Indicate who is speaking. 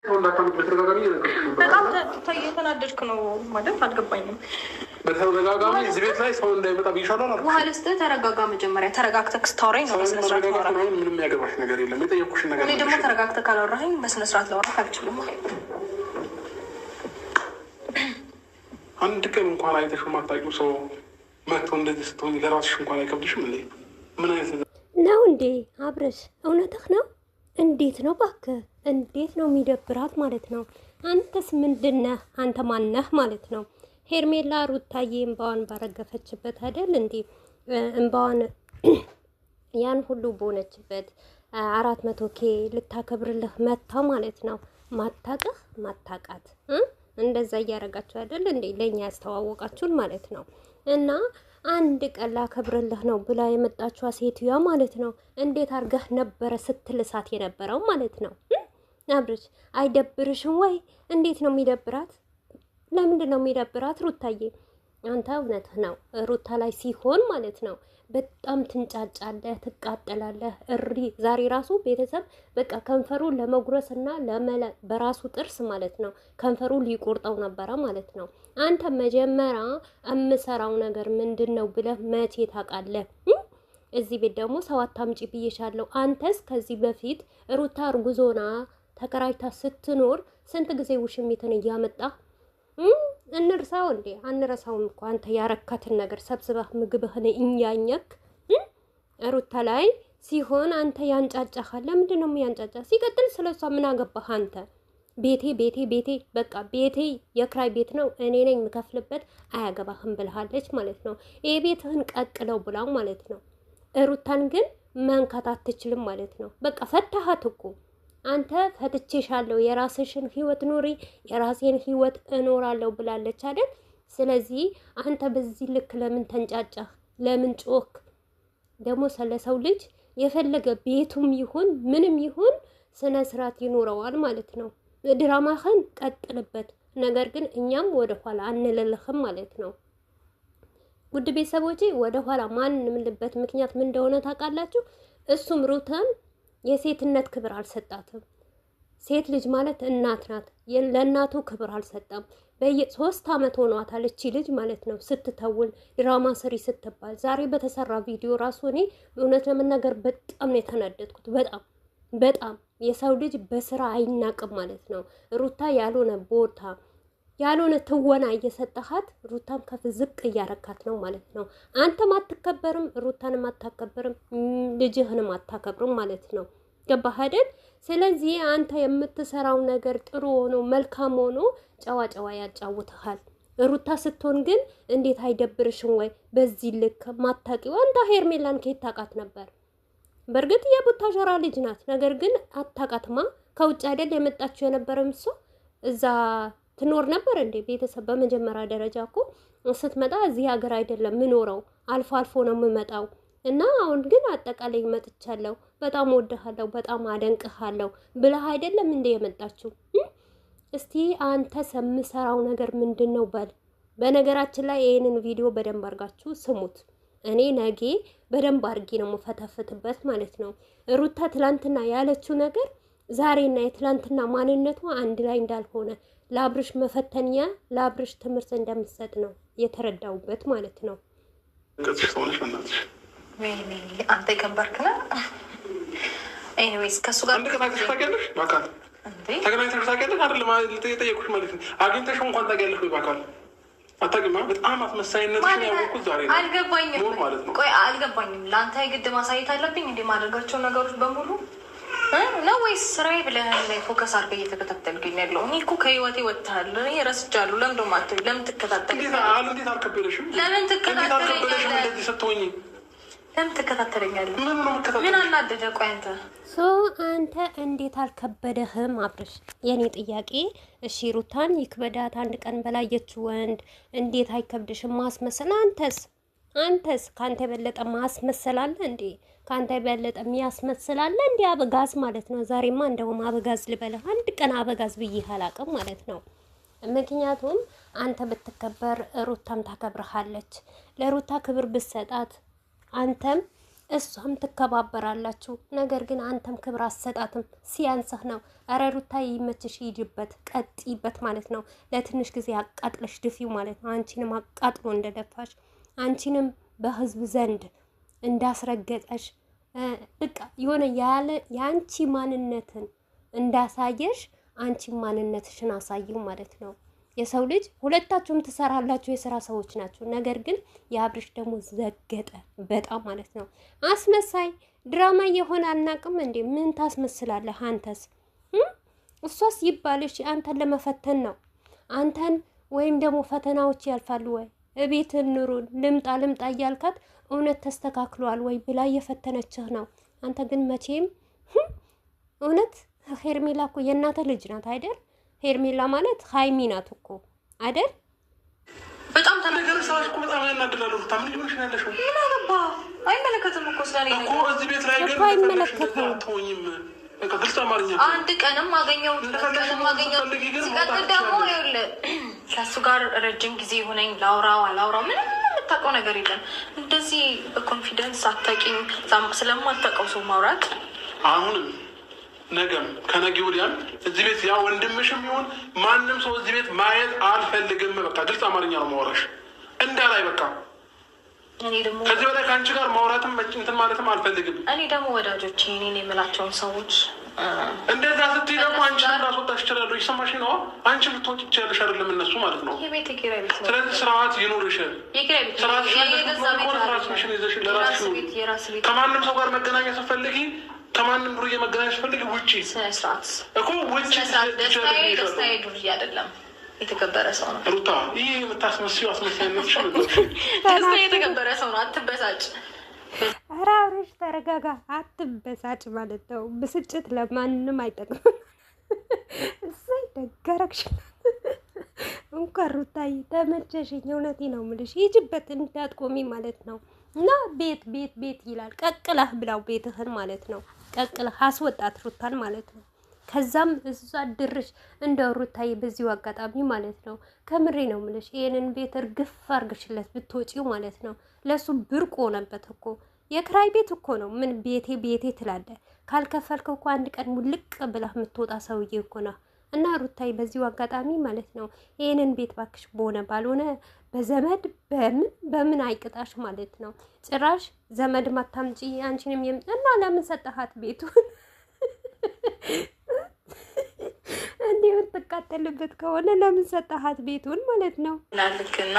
Speaker 1: በጣም እየተናደድክ ነው ማለት አልገባኝም።
Speaker 2: በተደጋጋሚ እዚህ ቤት ላይ ሰው እንዳይመጣ ይሻላል።
Speaker 1: ውሃ ልስጥህ። ተረጋጋ። መጀመሪያ ተረጋግተህ ስታወራኝ ነው በስነ ስርዓት ላወራህ።
Speaker 2: ምንም ያገባሽ ነገር የለም። የጠየኩሽን ነገር
Speaker 1: እኔ ደግሞ ተረጋግተህ ካላወራኸኝ በስነ ስርዓት ላወራህ አልችልም።
Speaker 2: አንድ ቀን እንኳን አይተሽው የማታውቂው ሰው መጥቶ እንደዚህ ስትሆኝ ለራስሽ እንኳን አይከብድሽም እንዴ? ምን አይነት
Speaker 3: ነው እንዴ? አብረሽ እውነትህ ነው? እንዴት ነው እባክህ? እንዴት ነው የሚደብራት ማለት ነው። አንተስ ምንድነህ? አንተ ማነህ ማለት ነው። ሄርሜላ ሩታዬ እንባዋን ባረገፈችበት አይደል እንዴ? እንባዋን ያን ሁሉ በሆነችበት 400K ልታከብርልህ መታ ማለት ነው። ማታቀህ ማታቃት እንደዛ እያረጋችሁ አይደል እንዴ? ለኛ ያስተዋወቃችሁን ማለት ነው። እና አንድ ቀን ላከብርልህ ነው ብላ የመጣችዋ ሴትዮዋ ማለት ነው። እንዴት አርገህ ነበረ ስትልሳት የነበረው ማለት ነው። አብርሽ አይደብርሽም ወይ? እንዴት ነው የሚደብራት? ለምንድን ነው የሚደብራት? ሩታዬ አንተ እውነትህ ነው ሩታ ላይ ሲሆን ማለት ነው በጣም ትንጫጫለህ፣ ትቃጠላለህ። እሪ ዛሬ ራሱ ቤተሰብ በቃ ከንፈሩ ለመጉረስ እና በራሱ ጥርስ ማለት ነው ከንፈሩ ሊቆርጠው ነበረ ማለት ነው። አንተ መጀመሪያ የምሰራው ነገር ምንድን ነው ብለህ መቼ ታውቃለህ? እዚህ ቤት ደግሞ ሰው አታምጪ ብዬሻለሁ። አንተስ ከዚህ በፊት ሩታ እርጉዞና ተከራይታ ስትኖር ስንት ጊዜ ውሽሚትን እያመጣ እንርሳው እንዴ? አንረሳውም እኮ አንተ ያረካትን ነገር ሰብስበህ ምግብህን እኛኘክ ሩታ ላይ ሲሆን አንተ ያንጫጫሃል። ለምንድን ነው የሚያንጫጫ? ሲቀጥል ስለሷ ምን አገባህ አንተ? ቤቴ ቤቴ ቤቴ በቃ ቤቴ የክራይ ቤት ነው እኔ ነኝ የምከፍልበት አያገባህም ብልሃለች ማለት ነው። ይሄ ቤትህን ቀቅለው ብላው ማለት ነው። ሩታን ግን መንካት አትችልም ማለት ነው። በቃ ፈታሃት እኮ አንተ ፈትቼሻለሁ፣ የራስሽን ህይወት ኑሪ፣ የራሴን ህይወት እኖራለሁ ብላለች አይደል? ስለዚህ አንተ በዚህ ልክ ለምን ተንጫጫህ? ለምን ጮክ? ደግሞ ስለሰው ልጅ የፈለገ ቤቱም ይሁን ምንም ይሁን ስነ ስርዓት ይኖረዋል ማለት ነው። ድራማህን ቀጥልበት፣ ነገር ግን እኛም ወደ ኋላ አንልልህም ማለት ነው። ውድ ቤተሰቦቼ ወደ ኋላ ማን እንምልበት ምክንያት ምን እንደሆነ ታውቃላችሁ? እሱም ሩታን የሴትነት ክብር አልሰጣትም። ሴት ልጅ ማለት እናት ናት። ለእናቱ ክብር አልሰጣም። በየ3 ዓመት ሆኗታል እቺ ልጅ ማለት ነው ስትተውል ድራማ ስሪ ስትባል። ዛሬ በተሰራ ቪዲዮ ራሱ እኔ እውነት ለመናገር በጣም ነው የተናደድኩት። በጣም የሰው ልጅ በስራ አይናቅም ማለት ነው። ሩታ ያልሆነ ቦታ ያልሆነ ትወና እየሰጠሃት ሩታም ከፍ ዝቅ እያረካት ነው ማለት ነው። አንተም አትከበርም፣ ሩታንም አታከብርም፣ ልጅህንም አታከብርም ማለት ነው። ገባህ አይደል? ስለዚህ አንተ የምትሰራው ነገር ጥሩ ሆኖ መልካም ሆኖ ጨዋ ጨዋ ያጫውትሃል። ሩታ ስትሆን ግን እንዴት አይደብርሽም ወይ? በዚህ ልክ ማታቂው አንተ ሄርሜላን ከየት ታውቃት ነበር? በእርግጥ የቡታጀራ ልጅ ናት፣ ነገር ግን አታውቃትማ። ከውጭ አይደል የመጣችው የነበረው እሷ እዛ ትኖር ነበር እንዴ? ቤተሰብ በመጀመሪያ ደረጃ እኮ ስትመጣ እዚህ ሀገር አይደለም ምኖረው፣ አልፎ አልፎ ነው የምመጣው። እና አሁን ግን አጠቃላይ መጥቻለሁ፣ በጣም ወድሃለሁ፣ በጣም አደንቅሃለሁ ብለህ አይደለም እንዴ የመጣችው? እስቲ አንተ የምሰራው ነገር ምንድን ነው በል። በነገራችን ላይ ይሄንን ቪዲዮ በደንብ አድርጋችሁ ስሙት። እኔ ነገ በደንብ አድርጌ ነው የምፈተፍትበት ማለት ነው። ሩታ ትላንትና ያለችው ነገር ዛሬና የትላንትና ማንነቷ አንድ ላይ እንዳልሆነ ለአብርሽ መፈተኛ ለአብርሽ ትምህርት እንደምትሰጥ ነው የተረዳውበት ማለት ነው።
Speaker 1: አንተ ይከበርክ ነው። ኤኒዌይስ ከሱ ጋር
Speaker 2: ተገናኝተሽ ታውቂያለሽ? በአካል ተገናኝተሽ ታውቂያለሽ? አይደለም የጠየኩሽ ማለት ነው። አግኝተሽው እንኳን ታውቂያለሽ ወይ? በአካል አታውቂም። በጣም አስመሳይነትሽን ያወቅሁት ዛሬ ነው።
Speaker 1: አልገባኝም
Speaker 2: ማለት ነው።
Speaker 1: ቆይ አልገባኝም። ለአንተ የግድ ማሳየት አለብኝ እንዴ ማድረጋቸው ነገሮች በሙሉ ነው ወይስ ስራዬ ብለህ ላይ ፎከስ አድርገህ እየተከታተልከኝ ያለው? እኔ እኮ ከህይወቴ ወጥተሃል። እኔ ረስቻለሁ። ለምን ደሞ አትይ? ለምን ትከታተለኛለህ?
Speaker 2: እንዴት አልከበደሽም?
Speaker 1: ለምን ትከታተለኛለህ?
Speaker 2: እንደዚህ ስትሆኚ
Speaker 1: ለምን ትከታተለኛለህ? ምን አናደደ? ቆይ
Speaker 3: አንተ እንዴት አልከበደህም? አብርሽ የኔ ጥያቄ እሺ፣ ሩታን ይክበዳት አንድ ቀን በላየች ወንድ እንዴት አይከብድሽም ማስመሰል? አንተስ ካንተ የበለጠ ማስመሰላለ እንዴ? ካንተ የበለጠ የሚያስመስላለ እንዴ? አበጋዝ ማለት ነው። ዛሬማ እንደውም አበጋዝ ልበለህ። አንድ ቀን አበጋዝ ብዬ አላቅም ማለት ነው። ምክንያቱም አንተ ብትከበር ሩታም ታከብርሃለች። ለሩታ ክብር ብትሰጣት አንተም እሷም ትከባበራላችሁ። ነገር ግን አንተም ክብር አሰጣትም ሲያንስህ ነው። ኧረ ሩታዬ ይመችሽ፣ ሂጂበት፣ ቀጥይበት ማለት ነው። ለትንሽ ጊዜ አቃጥለሽ ድፊው ማለት ነው። አንቺንም አቃጥሎ እንደደፋሽ አንቺንም በህዝብ ዘንድ እንዳስረገጠሽ በቃ የሆነ ያለ የአንቺ ማንነትን እንዳሳየሽ አንቺ ማንነትሽን አሳየው ማለት ነው። የሰው ልጅ ሁለታችሁም ትሰራላችሁ፣ የስራ ሰዎች ናቸው። ነገር ግን የአብርሽ ደግሞ ዘገጠ በጣም ማለት ነው። አስመሳይ ድራማ የሆነ አናቅም እንዴ? ምን ታስመስላለህ አንተስ? እሷስ ይባልሽ አንተን ለመፈተን ነው። አንተን ወይም ደግሞ ፈተናዎች ያልፋሉ ወይ እቤትን ኑሩን ልምጣ እያልካት እውነት ተስተካክሏል ወይ ብላ እየፈተነችህ ነው። አንተ ግን መቼም እውነት ሄርሜላ እኮ የእናትህ ልጅ ናት አይደል? ሄርሜላ ማለት ሀይሚ ናት እኮ አይደል?
Speaker 1: በጣም
Speaker 2: ተነገር ሰዎች እኮ በጣም ያናድዳሉ። ምን ሊሆንሽ ነው ያለሽው?
Speaker 1: ምን አገባ? አይመለከትም እኮ ስለኔ
Speaker 2: እኮ እዚህ ቤት ላይ ግን አትሆኝም። በቃ ግልጽ አማርኛ
Speaker 1: አንድ ቀንም አገኘው ሲቀጥል ደግሞ ይኸውልህ ከእሱ ጋር ረጅም ጊዜ የሆነኝ ላውራው ምንም የምታውቀው ነገር የለም። እንደዚህ በኮንፊደንስ አታውቂም። ስለማታውቀው ሰው ማውራት
Speaker 2: አሁንም ነገም ከነገ ወዲያም እዚህ ቤት ያ ወንድምሽም ይሁን ማንም ሰው እዚህ ቤት ማየት አልፈልግም። በቃ ግልጽ አማርኛ ነው ማውራሽ እንዳላይ በቃ ከዚህ በላይ ከአንቺ ጋር ማውራትም እንትን ማለትም አልፈልግም።
Speaker 1: እኔ ደግሞ ወዳጆቼ እኔን የምላቸውን ሰዎች
Speaker 2: እንደዛ ስትይ ደግሞ አንቺን ላስወጣሽ እችላለሁ። ይሰማሽ ነው? አንቺ ልትወጪ ትችያለሽ አይደለም እነሱ ማለት ነው። ስለዚህ ስርዓት ይኑርሽ። ራስሽን ይዘሽ ለራስሽ ከማንም ሰው ጋር መገናኘት ስትፈልጊ ከማንም ዱርዬ መገናኘት ስትፈልጊ ውጪ
Speaker 1: ስርዓት
Speaker 2: እኮ ውጪ።
Speaker 1: ደስታዬ ዱርዬ አይደለም፣ የተከበረ ሰው ነው።
Speaker 2: ሩታ ይህ የምታስመስዩ አስመሳይነትሽ
Speaker 1: ደስታ የተከበረ ሰው ነው። አትበሳጭ።
Speaker 3: ኧረ አብርሽ ተረጋጋ፣ አትበሳጭ ማለት ነው። ብስጭት ለማንም አይጠቅምም። እሰይ ደገረግሽ እንኳን ሩታዬ ተመቸሽኝ። እውነቴ ነው የምልሽ ሂጂበት እንዳትቆሚ ማለት ነው። እና ቤት ይላል። ቀቅለህ ብላው ቤትህን ማለት ነው። ቀቅለህ አስወጣት ሩታን ማለት ነው። ከዛም እዛ ድርሽ እንደ ሩታዬ በዚሁ አጋጣሚ ማለት ነው ከምሬ ነው የምልሽ ይሄንን ቤት እርግፍ አርግሽለት ብትወጪው ማለት ነው ለሱ ብርቅ ሆነበት እኮ። የክራይ ቤት እኮ ነው። ምን ቤቴ ትላለ? ካልከፈልከው እኮ አንድ ቀን ሙልቅ ብለህ የምትወጣ ሰውዬ እኮ ነው። እና ሩታዬ በዚሁ አጋጣሚ ማለት ነው ይሄንን ቤት ባክሽ በሆነ ባልሆነ በዘመድ በምን አይቅጣሽ ማለት ነው። ጭራሽ ዘመድ ማታምጪ አንቺንም እና ለምን ሰጠሃት ቤቱን? እንዲሁ ትቃጠልበት ከሆነ ለምን ሰጠሃት ቤቱን ማለት ነው?
Speaker 1: ልክና